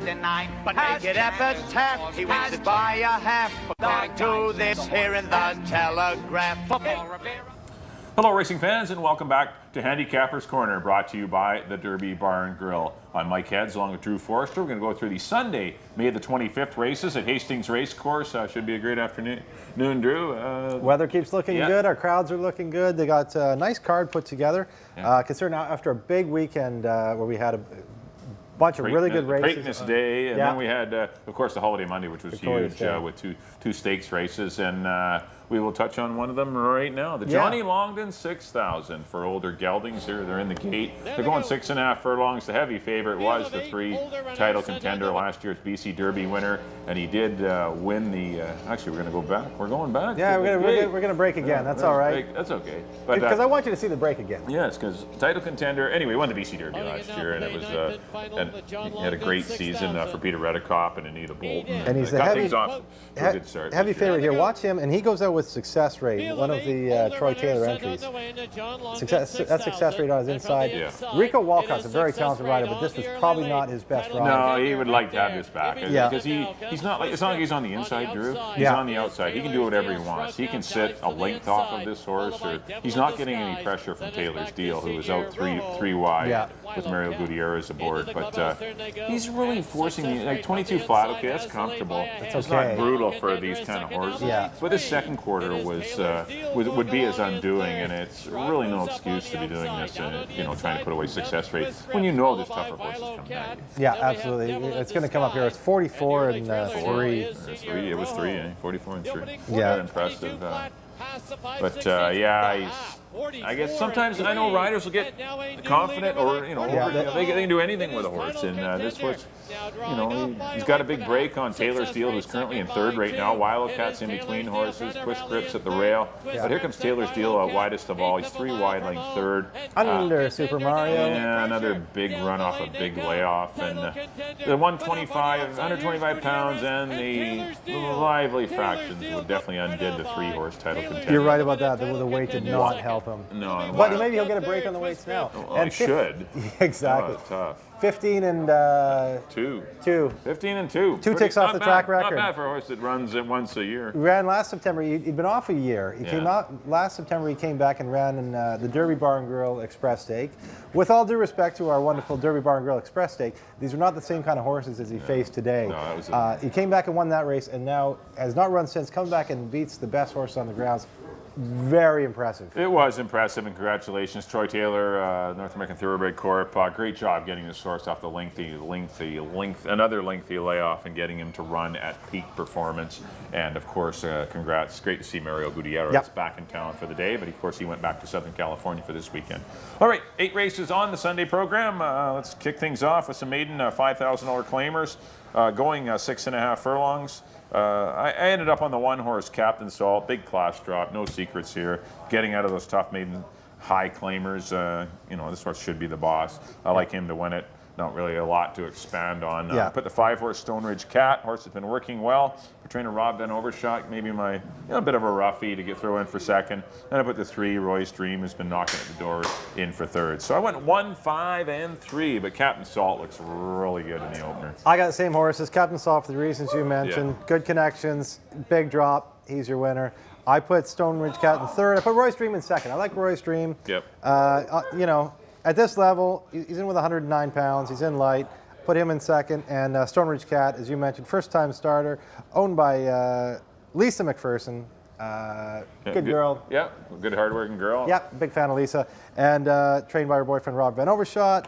deny. But Handicapper tap, he wins it by a half. According to this here in the Telegraph. Hello racing fans and welcome back to Handicapper's Corner, brought to you by the Derby Bar and Grill. I'm Mike Heads along with Drew Forrester. We're going to go through the Sunday, May the 25th races at Hastings Racecourse. Should be a great afternoon, Drew. Weather keeps looking good. Our crowds are looking good. They got a nice card put together. Considering after a big weekend where we had a bunch of really good races. Preakness Day, and then we had, of course, the Holiday Monday, which was huge with two stakes races, and we will touch on one of them right now. The Johnny Longden 6,000 for older geldings here. They're in the gate. They're going 6.5 furlongs. The heavy favorite was the 3 title contender last year's BC Derby winner, and he did win the. Actually, we're going to go back. We're going back. Yeah, we're going to break again. That's all right. That's okay. Because I want you to see the break again. Yes, because title contender. Anyway, won the BC Derby last year, and it was and he had a great season for Peter Redekop and Anita Bolton. And he's the got things off to a good start. Heavy favorite here. Watch him, and he goes out with success rate. One of the Troy Taylor entries. That success rate on his inside. Rico Walcott's a very talented rider, but this was probably not his best ride. No, he would like to have this back. Because he's not like, it's not like he's on the inside, Drew. He's on the outside. He can do whatever he wants. He can sit a length off of this horse, or he's not getting any pressure from Taylor's Deal, who was out three wide with Mario Gutierrez aboard. But he's really forcing me, like 22 flat. Okay, that's comfortable. It's not brutal for these kind of horses. But this second quarter would be his undoing, and it's really no excuse to be doing this and trying to put away success rate when you know there's tougher horses coming at you. Yeah, absolutely. It's going to come up here. It's 44 and 3. It was 3, 44 and 3. Yeah, impressive. But I guess sometimes I know riders will get confident, or they can do anything with a horse. And this horse, he's got a big break on Taylor's Deal, who's currently in 3rd right now. Wildcat's in between horses, push grips at the rail. But here comes Taylor's Deal, widest of all. He's 3 wide, length 3rd. Under Super Mario. Yeah, another big run off a big layoff. And the 125 pounds and the lively fractions would definitely undid the 3-horse title contender. You're right about that. The weight did not help him. No, but maybe he'll get a break on the weights now. And should. Exactly. Oh, tough. 15 and 2. 15 and 2. 2 ticks off the track record. Not bad for a horse that runs it once a year. He ran last September. He'd been off a year. He came out last September. He came back and ran in the Derby Bar and Grill Express Stake. With all due respect to our wonderful Derby Bar and Grill Express Stake, these are not the same kind of horses as he faced today. No, he came back and won that race, and now has not run since. Comes back and beats the best horse on the grounds. Very impressive. It was impressive, and congratulations, Troy Taylor, North American Thoroughbred Corp. Great job getting this horse off the another lengthy layoff, and getting him to run at peak performance. And of course, congrats. Great to see Mario Gutierrez back in town for the day, but of course he went back to Southern California for this weekend. All right, 8 races on the Sunday program. Let's kick things off with some maiden $5,000 claimers, going 6.5 furlongs. I ended up on the 1-horse Captain Salt, big class drop, no secrets here. Getting out of those tough maiden high claimers, this horse should be the boss. I like him to win it. Not really a lot to expand on. Put the 5-horse Stone Ridge Cat. Horse has been working well. For trainer Rob Van Overshot, maybe my a bit of a roughie to throw in for 2nd. And I put the 3 Roy's Dream, who's been knocking at the door, in for 3rd. So I went 1, 5, and 3. But Captain Salt looks really good in the opener. I got the same horses. Captain Salt for the reasons you mentioned. Good connections, big drop. He's your winner. I put Stone Ridge Cat in 3rd. I put Roy's Dream in 2nd. I like Roy's Dream. At this level, he's in with 109 pounds. He's in light. Put him in 2nd. And Stone Ridge Cat, as you mentioned, first-time starter, owned by Lisa McPherson. Good girl. Yeah, good hard-working girl. Yeah, big fan of Lisa. And trained by her boyfriend, Rob Van Overshot.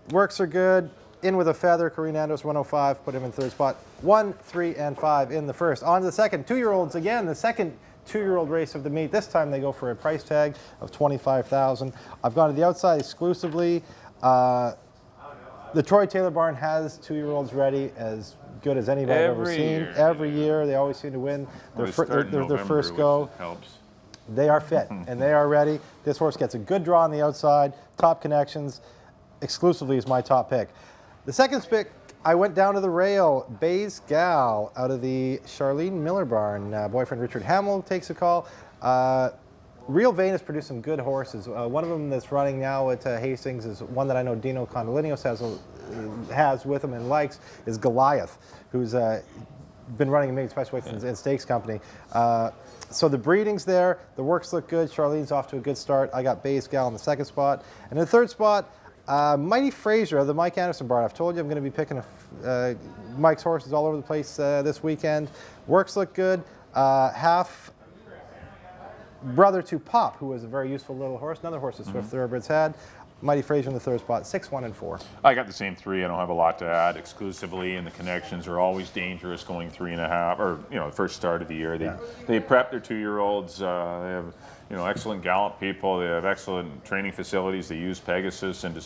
Works are good. In with a feather, Corrine Andos, 105. Put him in 3rd spot. 1, 3, and 5 in the first. On to the second. 2-year-olds again. The second 2-year-old race of the meet. This time they go for a price tag of $25,000. I've gone to the outside exclusively. The Troy Taylor barn has 2-year-olds ready, as good as anybody I've ever seen. Every year they always seem to win their first go. Helps. They are fit and they are ready. This horse gets a good draw on the outside. Top connections. Exclusively is my top pick. The second pick, I went down to the rail. Bay's Gal out of the Charlene Miller barn. Boyfriend Richard Hamill takes a call. Real Vein has produced some good horses. One of them that's running now at Hastings is one that I know Dino Condolinos has with him and likes, is Goliath, who's been running a million special weights in Stakes Company. So the breeding's there, the works look good, Charlene's off to a good start. I got Bayes Gal in the second spot. And in the third spot, Mighty Fraser of the Mike Anderson barn. I've told you I'm going to be picking Mike's horses all over the place this weekend. Works look good. Half brother to Pop, who was a very useful little horse. Another horse that Swift Thoroughbreds had. Mighty Fraser in the third spot, 6, 1, and 4. I got the same 3. I don't have a lot to add exclusively, and the connections are always dangerous going 3.5, or the first start of the year. They prep their 2-year-olds. They have excellent gallop people. They have excellent training facilities. They use Pegasus in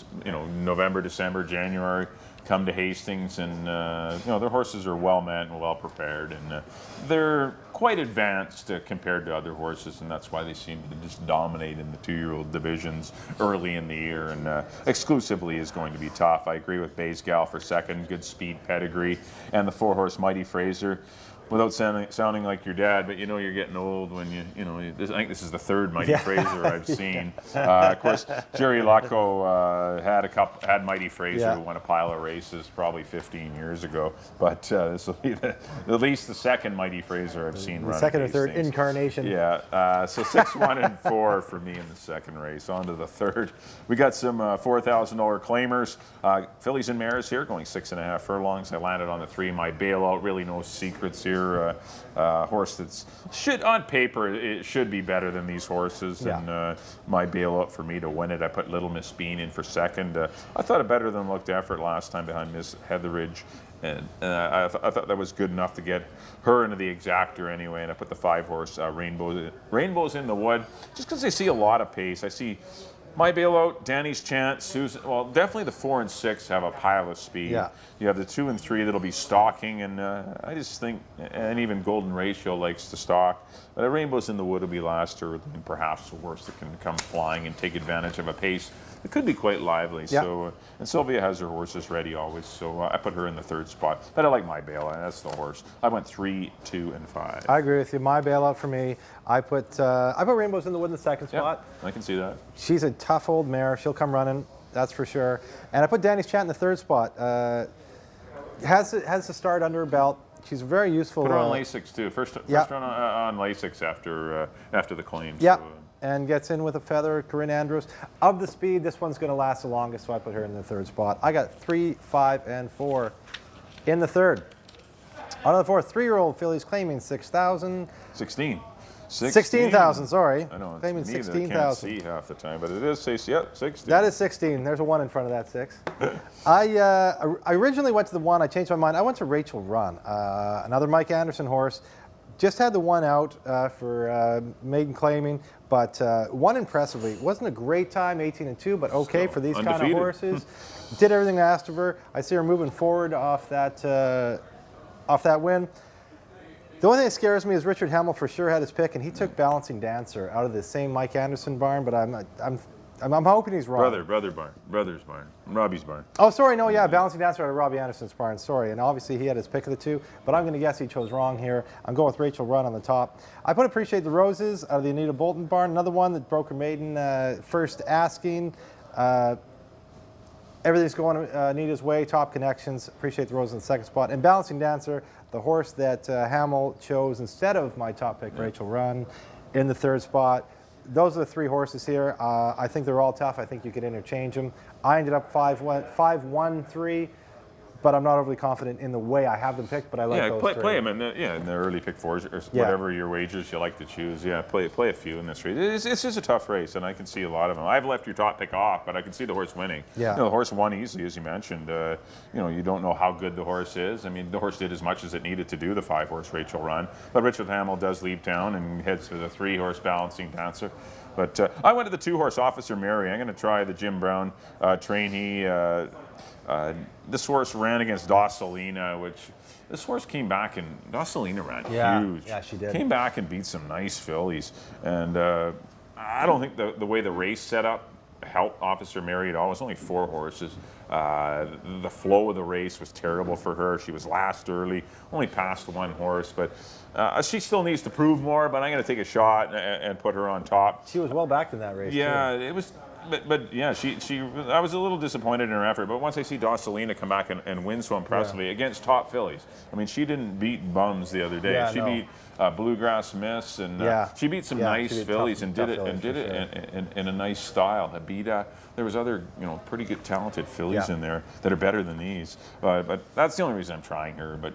November, December, January. Come to Hastings, and their horses are well met and well prepared, and they're quite advanced compared to other horses, and that's why they seem to just dominate in the 2-year-old divisions early in the year. And exclusively is going to be tough. I agree with Bayes Gal for second, good speed pedigree, and the 4-horse Mighty Fraser. Without sounding like your dad, but you're getting old when I think this is the third Mighty Fraser I've seen. Of course, Jerry Lucco had Mighty Fraser who won a pile of races probably 15 years ago. But this will be at least the second Mighty Fraser I've seen run. The second or third incarnation. Yeah. So 6, 1, and 4 for me in the second race. On to the third. We got some $4,000 claimers. Fillies and Mares here going 6.5 furlongs. I landed on the 3. My bailout. Really no secrets here. Horse that's on paper it should be better than these horses, and my bailout for me to win it, I put Little Miss Bean in for second. I thought a better than looked effort last time behind Miss Heatheridge, and I thought that was good enough to get her into the exactor anyway, and I put the 5-horse Rainbows in the Wood just because I see a lot of pace. I see my bailout, Danny's Chance, Susan. Well, definitely the 4 and 6 have a pile of speed. Yeah. You have the 2 and 3 that'll be stalking, and I just think, and even Golden Ratio likes to stalk. But Rainbows in the Wood will be last, or perhaps the worst that can come flying and take advantage of a pace. It could be quite lively. Yeah. So, and Sylvia has her horses ready always. So I put her in the third spot. But I like my bailout. That's the horse. I went 3, 2, and 5. I agree with you. My bailout for me, I put Rainbows in the Wood in the second spot. I can see that. She's a tough old mare. She'll come running, that's for sure. And I put Danny's Chant in the third spot. Has to start under her belt. She's very useful. Put her on Lasix too. First run on Lasix after the claims. Yeah. So, and gets in with a feather. Corinne Andrews. Of the speed, this one's going to last the longest, so I put her in the third spot. I got 3, 5, and 4 in the third. On the fourth, 3-year-old fillies claiming 6,000. 16,000, sorry. I know. Claiming It's me that 16,000. can't see half the time, but it is 16. That is 16. There's a 1 in front of that 6. I originally went to the 1. I changed my mind. I went to Rachel Run, another Mike Anderson horse. Just had the 1 out for maiden claiming, but won impressively. It wasn't a great time, 18 and 2, but okay for these kind of horses. Did everything I asked of her. I see her moving forward off that win. The only thing that scares me is Richard Hamill for sure had his pick, and he took Balancing Dancer out of the same Mike Anderson barn, but I'm hoping he's wrong. Brother's barn, Robbie's barn. Oh, sorry, no, yeah, Balancing Dancer out of Robbie Anderson's barn, sorry. And obviously he had his pick of the 2, but I'm going to guess he chose wrong here. I'm going with Rachel Run on the top. I put Appreciate the Roses out of the Anita Bolton barn, another one that broke her maiden first asking. Everything's going Anita's way, top connections, Appreciate the Roses in the second spot. And Balancing Dancer, the horse that Hamill chose instead of my top pick, Rachel Run, in the third spot. Those are the 3 horses here. I think they're all tough. I think you could interchange them. I ended up 5-1-3, but I'm not overly confident in the way I have them picked, but I like those 3. Play them in the early pick 4s or whatever your wagers you like to choose. Yeah, play a few in this race. It's just a tough race, and I can see a lot of them. I've left your top pick off, but I can see the horse winning. Yeah. The horse won easily, as you mentioned. You don't know how good the horse is. I mean, the horse did as much as it needed to do, the 5-horse Rachel Run. But Richard Hamill does leave town and heads for the 3-horse Balancing Dancer. But I went to the 2-horse Officer Mary. I'm going to try the Jim Brown trainee. This horse ran against Dossalina, which this horse came back and Dossalina ran huge. Yeah, she did. Came back and beat some nice fillies. And I don't think the way the race set up help Officer Mary at all. It was only 4 horses. The flow of the race was terrible for her. She was last early, only passed 1 horse, but she still needs to prove more, but I'm going to take a shot and put her on top. She was well backed in that race. Yeah, too. it was. But yeah, I was a little disappointed in her effort. But once I see Dossalina come back and win so impressively against top fillies, I mean, she didn't beat bums the other day. Yeah, she beat Bluegrass Miss, and she beat some nice fillies and did it in a nice style. Abida, there was other pretty good talented fillies in there that are better than these. But that's the only reason I'm trying her. But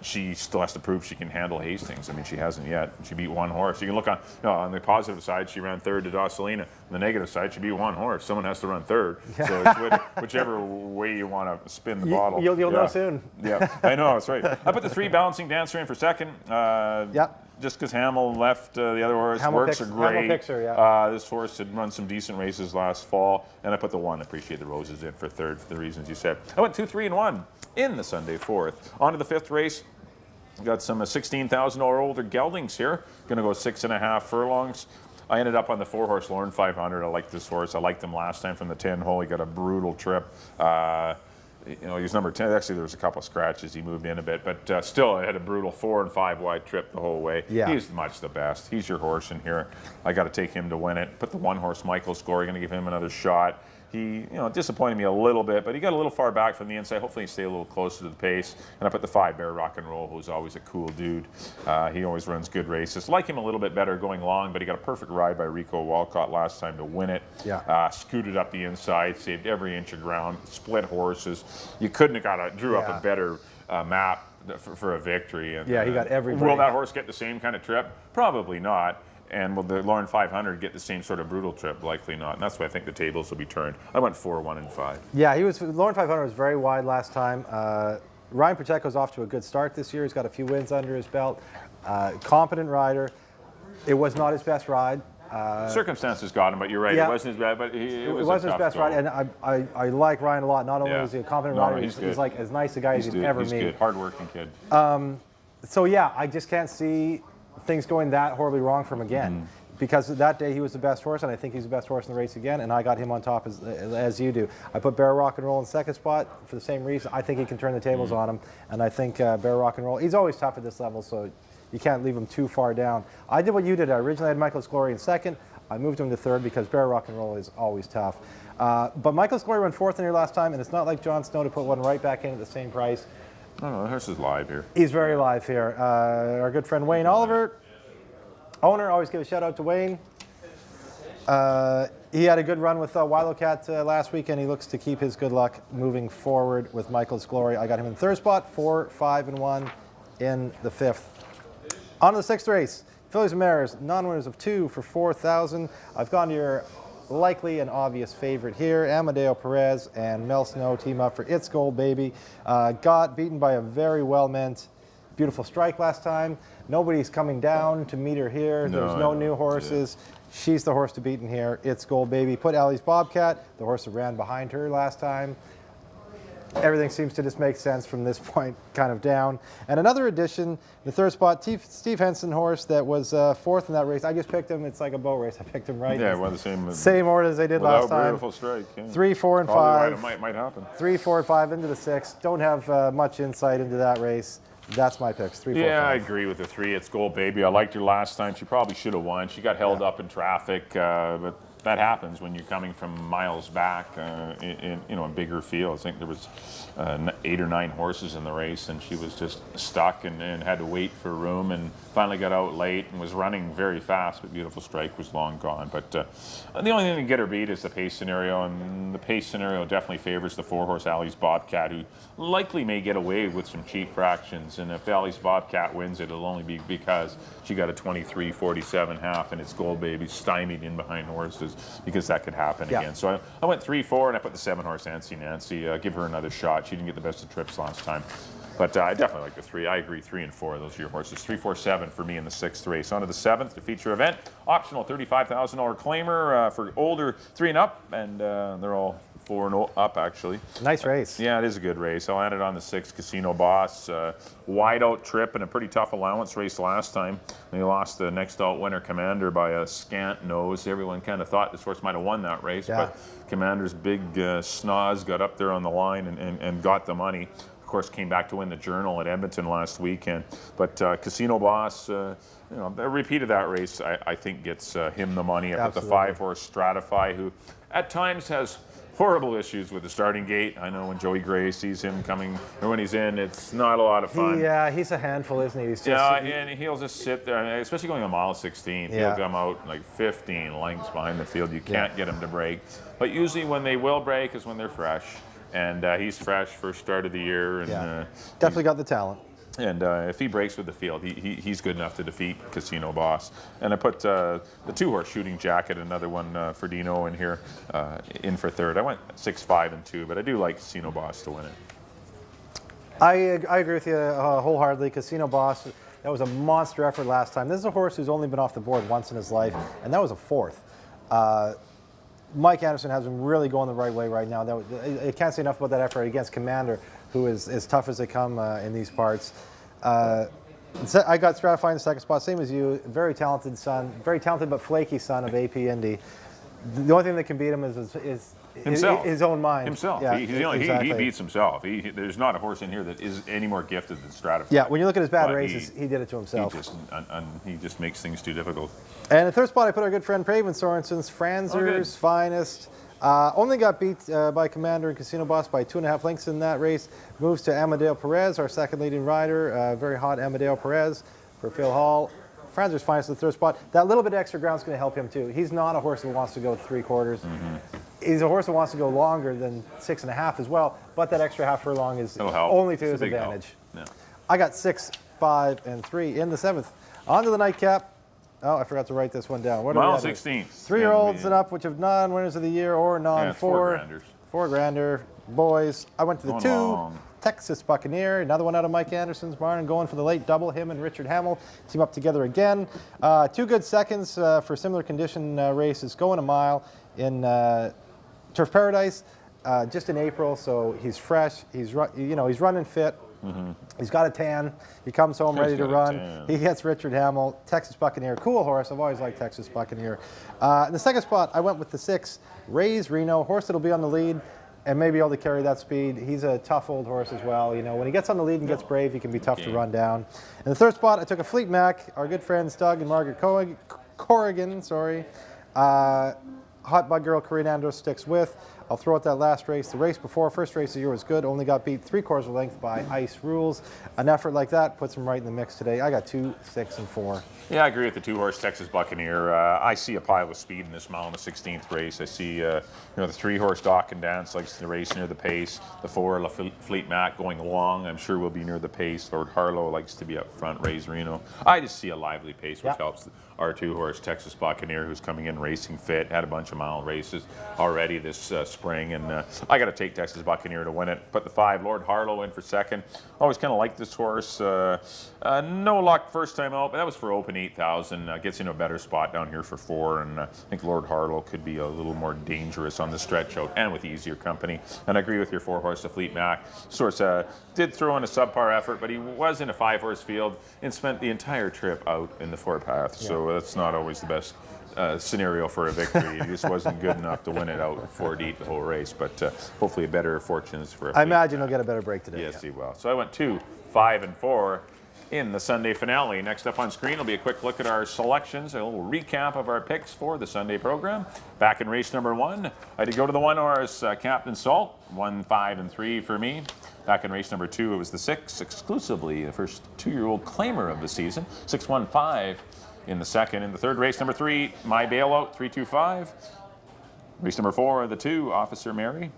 she still has to prove she can handle Hastings. I mean, she hasn't yet. She beat 1 horse. You can look on the positive side, she ran 3rd to Dossalina. On the negative side, she beat 1 horse. Someone has to run 3rd. So it's whichever way you want to spin the bottle. You'll know soon. Yeah, I know, that's right. I put the 3 Balancing Dancer in for 2nd. Just because Hamill left the other horse. Works are great. Hamill picks her, this horse had run some decent races last fall. And I put the 1, Appreciate the Roses, in for 3rd for the reasons you said. I went 2, 3, and 1 in the Sunday 4th. On to the 5th race. Got some $16,000 older geldings here. Going to go 6.5 furlongs. I ended up on the 4-horse Lorne 500. I like this horse. I liked him last time from the 10 hole. He got a brutal trip. He was number 10. Actually, there was a couple of scratches. He moved in a bit, but still, I had a brutal 4 and 5 wide trip the whole way. Yeah. He's much the best. He's your horse in here. I got to take him to win it. Put the 1-horse Michael Score. Going to give him another shot. He, disappointed me a little bit, but he got a little far back from the inside. Hopefully, he stay a little closer to the pace. And I put the 5 Bear Rock and Roll, who's always a cool dude. He always runs good races. Like him a little bit better going long, but he got a perfect ride by Rico Walcott last time to win it. Yeah. Scooted up the inside, saved every inch of ground, split horses. You couldn't have drew up a better map for a victory. And, he got every break. Will that horse get the same kind of trip? Probably not. And will the Lorne 500 get the same sort of brutal trip? Likely not. And that's why I think the tables will be turned. I went 4, 1, and 5. Yeah, Lorne 500 was very wide last time. Ryan Pacheco's off to a good start this year. He's got a few wins under his belt. Competent rider. It was not his best ride. Circumstances got him, but you're right. It wasn't his best, but it was his best ride. And I like Ryan a lot. Not only is he a competent rider, he's like as nice a guy as you've ever met. He's good, hard-working kid. So yeah, I just can't see things going that horribly wrong for him again. Because that day he was the best horse, and I think he's the best horse in the race again, and I got him on top as you do. I put Bear Rock and Roll in 2nd spot for the same reason. I think he can turn the tables on him, and I think Bear Rock and Roll, he's always tough at this level, so you can't leave him too far down. I did what you did. I originally had Michael's Glory in 2nd. I moved him to 3rd because Bear Rock and Roll is always tough. But Michael's Glory went 4th in here last time, and it's not like Jon Snow to put one right back in at the same price. No, the horse is live here. He's very live here. Our good friend Wayne Oliver, owner, always give a shout out to Wayne. He had a good run with Wilocat last weekend. He looks to keep his good luck moving forward with Michael's Glory. I got him in 3rd spot, 4, 5, and 1 in the 5th. On to the 6th race. Fillies and Mares, non-winners of 2 for 4,000. I've gone to your likely and obvious favorite here. Amadeo Perez and Mel Snow team up for It's Gold Baby. Got beaten by a very well-meant Beautiful Strike last time. Nobody's coming down to meet her here. There's no new horses. She's the horse to beat in here. It's Gold Baby. Put Allie's Bobcat, the horse that ran behind her last time. Everything seems to just make sense from this point kind of down. And another addition, the 3rd spot, Steve Henson horse that was 4th in that race. I just picked him. It's like a boat race. I picked him right. Yeah, well, the same order as they did last time. Beautiful Strike. Yeah. 3, 4, and 5. Right, it might happen. 3, 4, and 5 into the 6. Don't have much insight into that race. That's my picks. 3, 4, 5. I agree with the 3. It's Gold Baby. I liked her last time. She probably should have won. She got held up in traffic, but that happens when you're coming from miles back in a bigger field. I think there was 8 or 9 horses in the race, and she was just stuck and had to wait for room, and finally got out late and was running very fast, but Beautiful Strike was long gone. But the only thing to get her beat is the pace scenario, and the pace scenario definitely favors the 4-horse Allie's Bobcat, who likely may get away with some cheap fractions. And if Allie's Bobcat wins it, it'll only be because she got a 23.47.5, and It's Gold Baby stymied in behind horses, because that could happen again. So I went 3, 4, and I put the 7-horse Nancy. Give her another shot. She didn't get the best of trips last time. But I definitely like the 3. I agree, 3 and 4. Those are your horses. 3, 4, 7 for me in the 6th race. On to the 7th, the feature event. Optional $35,000 claimer for older 3 and up, and they're all 4 up actually. Nice race. Yeah, it is a good race. I landed on the 6, Casino Boss. Wide out trip and a pretty tough allowance race last time. They lost the next out winner, Commander, by a scant nose. Everyone kind of thought this horse might have won that race, but Commander's big schnoz got up there on the line and got the money. Of course, came back to win the Journal at Edmonton last weekend. But Casino Boss, a repeat of that race, I think gets him the money. I put the 5-horse Stratify, who at times has horrible issues with the starting gate. I know when Joey Gray sees him coming, or when he's in, it's not a lot of fun. He's a handful, isn't he? He's just, and he'll just sit there, especially going a mile 16. He'll come out like 15 lengths behind the field. You can't get him to break. But usually when they will break is when they're fresh. And he's fresh, first start of the year. And, definitely got the talent. And if he breaks with the field, he's good enough to defeat Casino Boss. And I put the 2-horse Shooting Jacket, another one for Dino in here, in for third. I went 6, 5, and 2, but I do like Casino Boss to win it. I agree with you wholeheartedly. Casino Boss, that was a monster effort last time. This is a horse who's only been off the board once in his life, and that was a 4th. Mike Anderson has him really going the right way right now. I can't say enough about that effort against Commander, who is as tough as they come in these parts. I got Stratify in the 2nd spot, same as you. Very talented son, very talented but flaky son of AP Indy. The only thing that can beat him is himself. His own mind. Himself. Yeah, he beats himself. There's not a horse in here that is any more gifted than Stratify. Yeah, when you look at his bad races, he did it to himself. He just makes things too difficult. And in the 3rd spot, I put our good friend Praven Sorensen's Franzer's Finest. Only got beat by Commander and Casino Boss by 2.5 lengths in that race. Moves to Amadeo Perez, our 2nd leading rider. Very hot Amadeo Perez for Phil Hall. Franzer's Finest in the 3rd spot. That little bit of extra ground is going to help him too. He's not a horse that wants to go 3/4. He's a horse that wants to go longer than 6.5 as well, but that extra half furlong is only to his advantage. Yeah. I got 6, 5, and 3 in the 7th. On to the nightcap. Oh, I forgot to write this one down. What Mile 16. 3-year-olds and up, which have non-winners of the year or non-4. 4-grander boys. I went to the 2. Texas Buccaneer, another one out of Mike Anderson's barn, and going for the late double. Him and Richard Hamill team up together again. 2 good seconds for similar condition races. Going a mile in Turf Paradise, just in April, so he's fresh. He's running fit. He's got a tan. He comes home ready to run. He gets Richard Hamill. Texas Buccaneer, cool horse. I've always liked Texas Buccaneer. In the 2nd spot, I went with the 6, Ray's Reno, horse that'll be on the lead and may be able to carry that speed. He's a tough old horse as well. When he gets on the lead and gets brave, he can be tough to run down. In the 3rd spot, I took a Fleet Mac, our good friends Doug and Margaret Corrigan. Hot Bug Girl Corinne Andros sticks with. I'll throw out that last race. The race before, first race of the year was good. Only got beat 3/4 of a length by Ice Rules. An effort like that puts him right in the mix today. I got 2, 6, and 4. Yeah, I agree with the 2-horse Texas Buccaneer. I see a pile of speed in this mile in the 16th race. I see, the 3-horse Dock and Dance likes to race near the pace. The 4, Fleet Mac going long, I'm sure will be near the pace. Lord Harlow likes to be up front, Ray's Reno. I just see a lively pace, which helps our 2-horse Texas Buccaneer, who's coming in racing fit, had a bunch of mile races already this spring, and I got to take Texas Buccaneer to win it. Put the 5, Lord Harlow, in for 2nd. Always kind of liked this horse. No luck first time out, but that was for open 8,000. Gets in a better spot down here for 4, and I think Lord Harlow could be a little more dangerous on the stretch out and with easier company. And I agree with your 4-horse, the Fleet Mac. Source did throw in a subpar effort, but he was in a 5-horse field and spent the entire trip out in the 4-path. So that's not always the best scenario for a victory. He just wasn't good enough to win it out 4 deep the whole race, but hopefully a better fortunes for a I imagine he'll get a better break today. Yes, he will. So I went 2, 5, and 4 in the Sunday finale. Next up on screen will be a quick look at our selections, a little recap of our picks for the Sunday program. Back in race number 1, I did go to the 1-horse Captain Salt, 1, 5, and 3 for me. Back in race number 2, it was the 6, exclusively the first 2-year-old claimer of the season, 6, 1, 5 in the 2nd. In the 3rd race, number 3, My Bailout, 3, 2, 5. Race number 4, the 2, Officer Mary,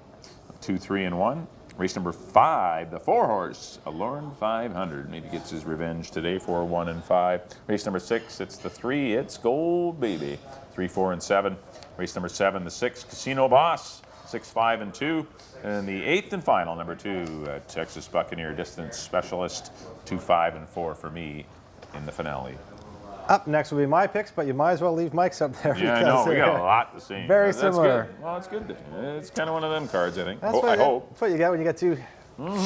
2, 3, and 1. Race number 5, the 4-horse, Alorn 500. Maybe gets his revenge today, 4, 1, and 5. Race number 6, it's the 3, It's Gold Baby, 3, 4, and 7. Race number 7, the 6, Casino Boss, 6, 5, and 2. And the 8th and final, number 2, Texas Buccaneer Distance Specialist, 2, 5, and 4 for me in the finale. Up next will be my picks, but you might as well leave Mike's up there. Yeah, I know. We got a lot to see. Very That's similar. Good. Well, it's good. It's kind of one of them cards, I think. That's I hope. That's what you get when you get two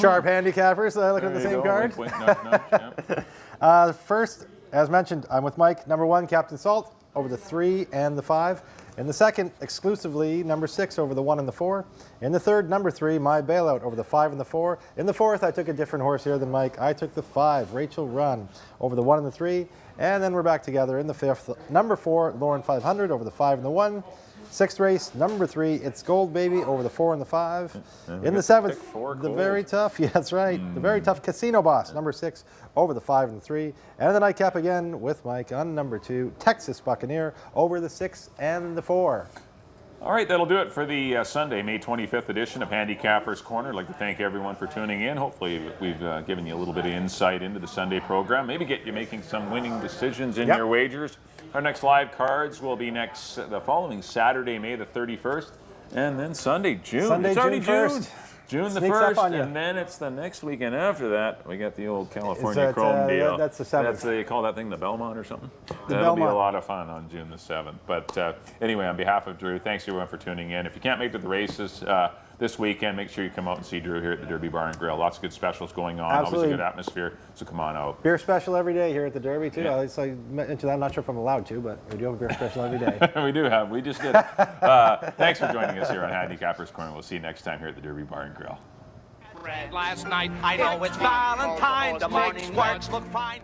sharp handicappers looking at the same card. Wink, wink, nudge, nudge, yeah. First, as mentioned, I'm with Mike. Number 1, Captain Salt, over the 3 and the 5. In the second, exclusively, number 6 over the 1 and the 4. In the third, number 3, my bailout over the 5 and the 4. In the fourth, I took a different horse here than Mike. I took the 5, Rachel Run, over the 1 and the 3. And then we're back together in the fifth. Number 4, Lauren 500 over the 5 and the 1. Sixth race, number 3, It's Gold Baby over the 4 and the 5. In the seventh, the very tough, yeah, that's right, the very tough Casino Boss, number 6 over the 5 and the 3. And the nightcap again with Mike on number 2, Texas Buccaneer over the 6 and the 4. All right, that'll do it for the Sunday, May 25th edition of Handicapper's Corner. I'd like to thank everyone for tuning in. Hopefully we've given you a little bit of insight into the Sunday program. Maybe get you making some winning decisions in your wagers. Our next live cards will be the following Saturday, May the 31st, and then Sunday, June. Sunday, it's already June 1st. June the Sneaks up 1st, on you. and then it's the next weekend after that. We got the old California Chrome deal. That's the 7th. They call that thing the Belmont or something. The That'll be a Belmont. lot of fun on June the 7th. But anyway, on behalf of Drew, thanks everyone for tuning in. If you can't make it to the races this weekend, make sure you come out and see Drew here at the Derby Bar and Grill. Lots of good specials going on. Absolutely. Always a good atmosphere, so come on out. Beer special every day here at the Derby, too. Yeah. I mentioned that. I'm not sure if I'm allowed to, but we do have a beer special every day. We do have. We just did it. Thanks for joining us here on Handicapper's Corner. We'll see you next time here at the Derby Bar and Grill. Last night, I know it's Valentine's, the morning works look fine.